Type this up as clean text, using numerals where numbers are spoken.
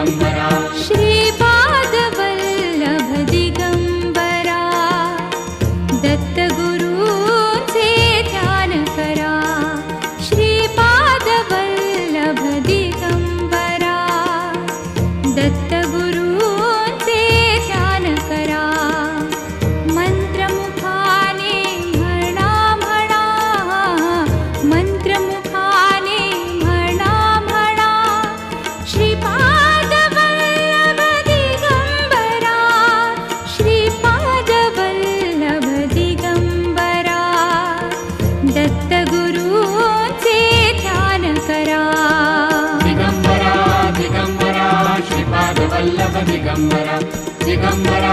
दिगंबरा श्रीपादवल्लभ दिगंबरा दत्तगुरूंचे ध्यान करा श्रीपादवल्लभ दिगंबरा दत्तगुरूंचे ध्यान करा मंत्रमुखाने म्हणा म्हणा मंत्रमुखाने म्हणा म्हणा श्रीपादवल्लभ दिगंबरा श्रीपादवल्लभ दिगंबरा दत्तगुरूंचे ध्यान करा दिगंबरा दिगंबरा श्रीपादवल्लभ दिगंबरा दिगंबरा